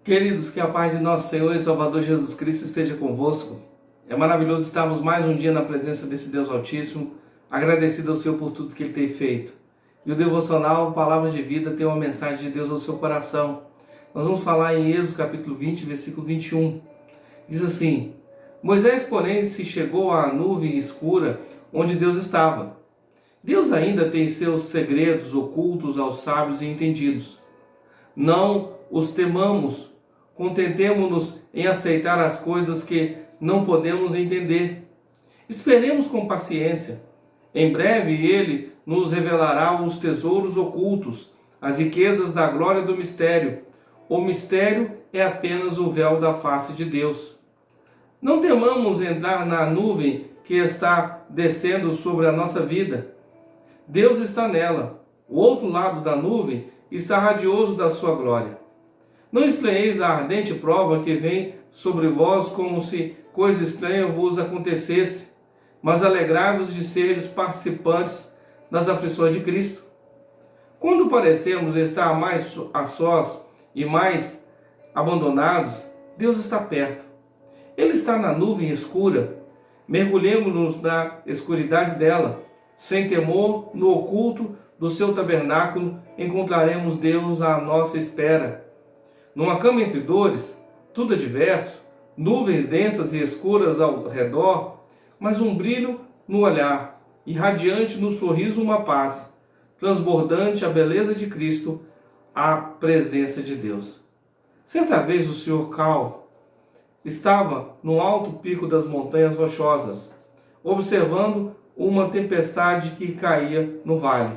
Queridos, que a paz de nosso Senhor e Salvador Jesus Cristo esteja convosco. É maravilhoso estarmos mais um dia na presença desse Deus Altíssimo, agradecido ao Senhor por tudo que Ele tem feito. E o devocional Palavras de Vida tem uma mensagem de Deus ao seu coração. Nós vamos falar em Êxodo capítulo 20, versículo 21. Diz assim: Moisés, porém, se chegou à nuvem escura onde Deus estava. Deus ainda tem seus segredos ocultos aos sábios e entendidos. Não os temamos, contentemo-nos em aceitar as coisas que não podemos entender. Esperemos com paciência. Em breve Ele nos revelará os tesouros ocultos, as riquezas da glória do mistério. O mistério é apenas o véu da face de Deus. Não temamos entrar na nuvem que está descendo sobre a nossa vida. Deus está nela. O outro lado da nuvem está radioso da sua glória. Não estranheis a ardente prova que vem sobre vós como se coisa estranha vos acontecesse, mas alegrai-vos de seres participantes das aflições de Cristo. Quando parecemos estar mais a sós e mais abandonados, Deus está perto. Ele está na nuvem escura. Mergulhemos-nos na escuridade dela. Sem temor, no oculto do seu tabernáculo, encontraremos Deus à nossa espera. Numa cama entre dores, tudo é diverso, nuvens densas e escuras ao redor, mas um brilho no olhar, irradiante no sorriso uma paz, transbordante a beleza de Cristo, a presença de Deus. Certa vez o Sr. Cal estava no alto pico das montanhas rochosas, observando uma tempestade que caía no vale.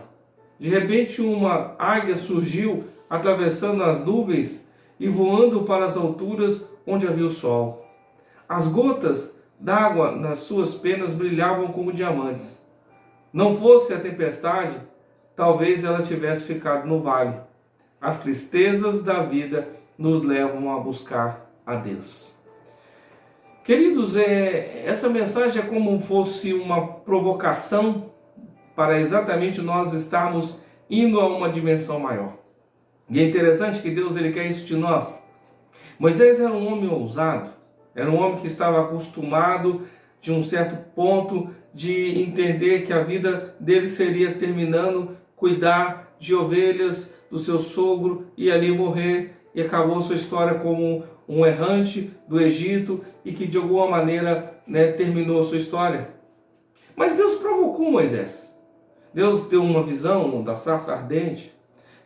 De repente uma águia surgiu, atravessando as nuvens e voando para as alturas onde havia o sol. As gotas d'água nas suas penas brilhavam como diamantes. Não fosse a tempestade, talvez ela tivesse ficado no vale. As tristezas da vida nos levam a buscar a Deus. Queridos, essa mensagem é como fosse uma provocação para exatamente nós estarmos indo a uma dimensão maior. E é interessante que Deus ele quer isso de nós. Moisés era um homem ousado, era um homem que estava acostumado de um certo ponto de entender que a vida dele seria terminando, cuidar de ovelhas do seu sogro e ali morrer, e acabou sua história como um errante do Egito e que de alguma maneira terminou a sua história. Mas Deus provocou Moisés. Deus deu uma visão da sarça ardente.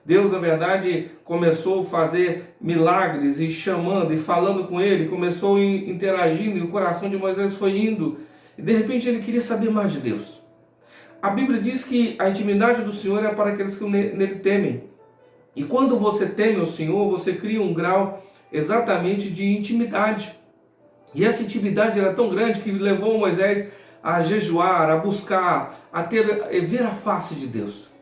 Deus, na verdade, começou a fazer milagres e chamando e falando com ele, começou interagindo e o coração de Moisés foi indo. E de repente ele queria saber mais de Deus. A Bíblia diz que a intimidade do Senhor é para aqueles que nele temem. E quando você teme o Senhor, você cria um grau exatamente de intimidade. E essa intimidade era tão grande que levou Moisés a jejuar, a buscar, a ver a face de Deus.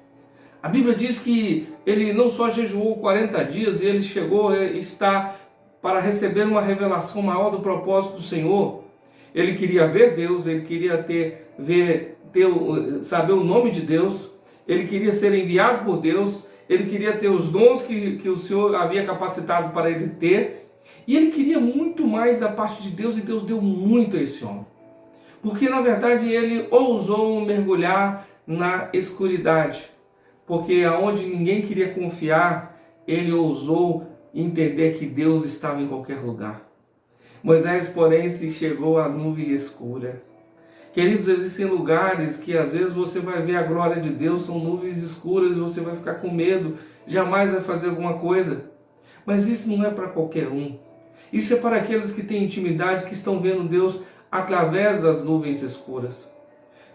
A Bíblia diz que ele não só jejuou 40 dias, e ele chegou a estar para receber uma revelação maior do propósito do Senhor. Ele queria ver Deus, ele queria saber o nome de Deus, ele queria ser enviado por Deus, ele queria ter os dons que o Senhor havia capacitado para ele ter, e ele queria muito mais da parte de Deus, e Deus deu muito a esse homem. Porque na verdade ele ousou mergulhar na escuridade, porque aonde ninguém queria confiar, ele ousou entender que Deus estava em qualquer lugar. Moisés, porém, se chegou à nuvem escura. Queridos, existem lugares que às vezes você vai ver a glória de Deus, são nuvens escuras e você vai ficar com medo, jamais vai fazer alguma coisa. Mas isso não é para qualquer um. Isso é para aqueles que têm intimidade, que estão vendo Deus através das nuvens escuras.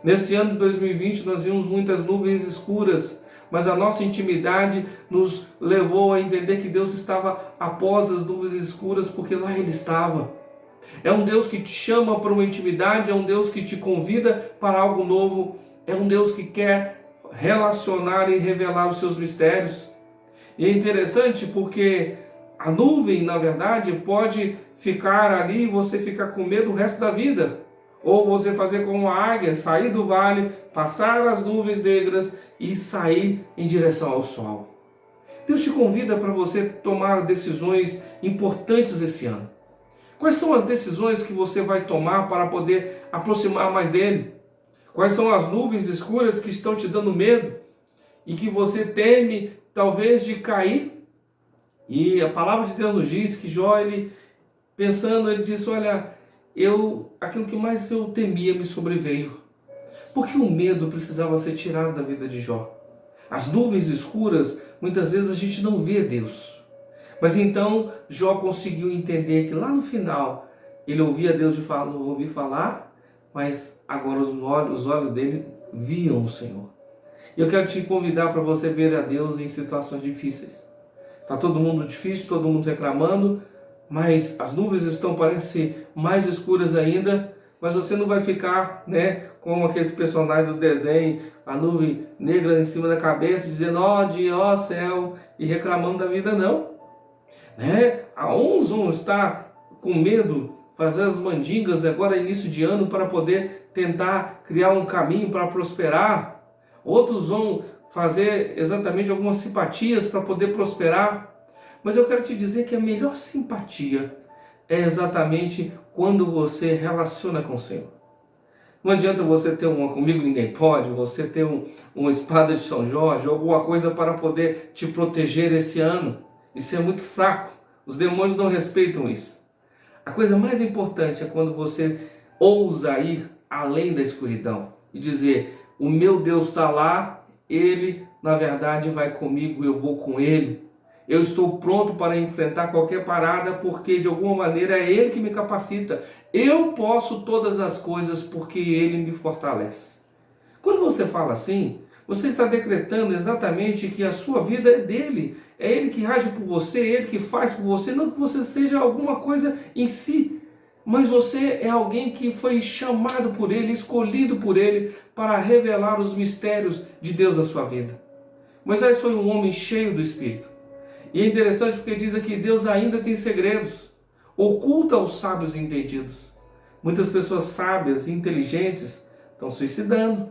Nesse ano de 2020 nós vimos muitas nuvens escuras, mas a nossa intimidade nos levou a entender que Deus estava após as nuvens escuras, porque lá Ele estava. É um Deus que te chama para uma intimidade, é um Deus que te convida para algo novo, é um Deus que quer relacionar e revelar os seus mistérios. E é interessante porque a nuvem, na verdade, pode ficar ali e você ficar com medo o resto da vida. Ou você fazer como a águia, sair do vale, passar as nuvens negras e sair em direção ao sol. Deus te convida para você tomar decisões importantes esse ano. Quais são as decisões que você vai tomar para poder aproximar mais dele? Quais são as nuvens escuras que estão te dando medo e que você teme talvez de cair? E a palavra de Deus nos diz que Jó, ele pensando, ele disse: olha, aquilo que mais eu temia me sobreveio. Porque o medo precisava ser tirado da vida de Jó. As nuvens escuras, muitas vezes a gente não vê Deus. Mas então Jó conseguiu entender que lá no final ele ouvia Deus ouvir falar, mas agora os olhos dele viam o Senhor. E eu quero te convidar para você ver a Deus em situações difíceis. Está todo mundo difícil, todo mundo reclamando, mas as nuvens estão, parecem mais escuras ainda, mas você não vai ficar, como aqueles personagens do desenho, a nuvem negra em cima da cabeça, dizendo, ó dia, ó céu, e reclamando da vida, não. A uns vão estar com medo, fazer as mandingas agora início de ano para poder tentar criar um caminho para prosperar. Outros vão fazer exatamente algumas simpatias para poder prosperar. Mas eu quero te dizer que a melhor simpatia é exatamente quando você relaciona com o Senhor. Não adianta você ter uma comigo ninguém pode, você ter uma espada de São Jorge, alguma coisa para poder te proteger esse ano. Isso é muito fraco. Os demônios não respeitam isso. A coisa mais importante é quando você ousa ir além da escuridão e dizer, o meu Deus está lá, Ele na verdade vai comigo, eu vou com Ele. Eu estou pronto para enfrentar qualquer parada porque de alguma maneira é Ele que me capacita. Eu posso todas as coisas porque Ele me fortalece. Quando você fala assim, você está decretando exatamente que a sua vida é dele. É Ele que age por você, é Ele que faz por você, não que você seja alguma coisa em si. Mas você é alguém que foi chamado por Ele, escolhido por Ele para revelar os mistérios de Deus na sua vida. Moisés foi um homem cheio do Espírito. E é interessante porque diz aqui, Deus ainda tem segredos, oculta aos sábios e entendidos. Muitas pessoas sábias e inteligentes estão suicidando.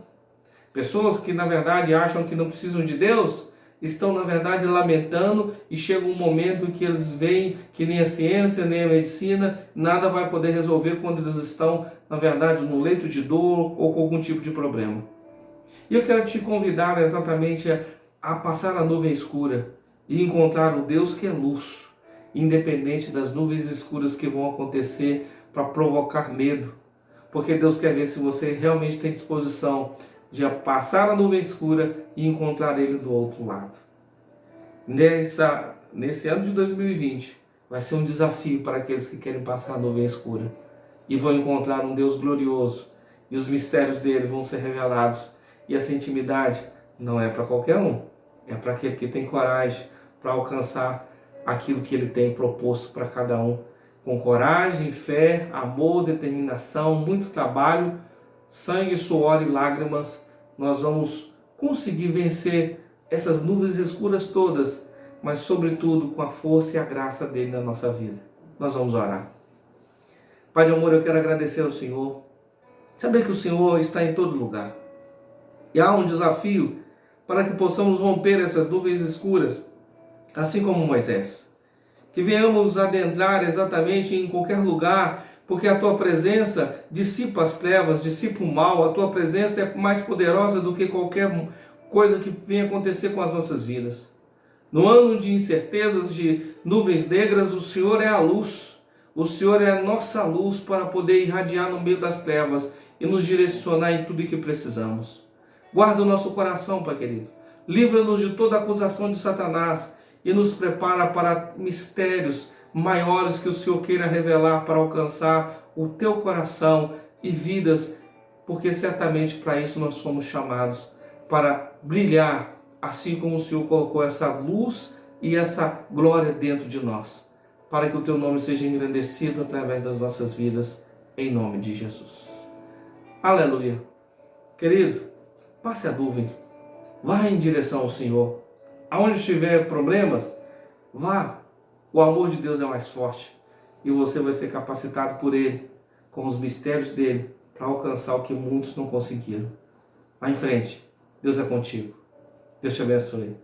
Pessoas que na verdade acham que não precisam de Deus, estão na verdade lamentando e chega um momento que eles veem que nem a ciência, nem a medicina, nada vai poder resolver quando eles estão na verdade no leito de dor ou com algum tipo de problema. E eu quero te convidar exatamente a passar a nuvem escura e encontrar o Deus que é luz, independente das nuvens escuras que vão acontecer para provocar medo. Porque Deus quer ver se você realmente tem disposição de passar a nuvem escura e encontrar Ele do outro lado. Nesse ano de 2020, vai ser um desafio para aqueles que querem passar a nuvem escura e vão encontrar um Deus glorioso e os mistérios dele vão ser revelados. E essa intimidade não é para qualquer um, é para aquele que tem coragem para alcançar aquilo que Ele tem proposto para cada um. Com coragem, fé, amor, determinação, muito trabalho, sangue, suor e lágrimas, nós vamos conseguir vencer essas nuvens escuras todas, mas sobretudo com a força e a graça dele na nossa vida. Nós vamos orar. Pai de amor, eu quero agradecer ao Senhor, saber que o Senhor está em todo lugar. E há um desafio para que possamos romper essas nuvens escuras, assim como Moisés. Que venhamos adentrar exatamente em qualquer lugar, porque a Tua presença dissipa as trevas, dissipa o mal, a Tua presença é mais poderosa do que qualquer coisa que venha acontecer com as nossas vidas. No ano de incertezas, de nuvens negras, o Senhor é a luz. O Senhor é a nossa luz para poder irradiar no meio das trevas e nos direcionar em tudo o que precisamos. Guarda o nosso coração, Pai querido. Livra-nos de toda acusação de Satanás e nos prepara para mistérios maiores que o Senhor queira revelar para alcançar o teu coração e vidas, porque certamente para isso nós fomos chamados, para brilhar, assim como o Senhor colocou essa luz e essa glória dentro de nós, para que o teu nome seja engrandecido através das nossas vidas, em nome de Jesus. Aleluia. Querido, passe a nuvem, vá em direção ao Senhor. Aonde tiver problemas, vá. O amor de Deus é mais forte e você vai ser capacitado por Ele, com os mistérios dEle, para alcançar o que muitos não conseguiram. Vá em frente. Deus é contigo. Deus te abençoe.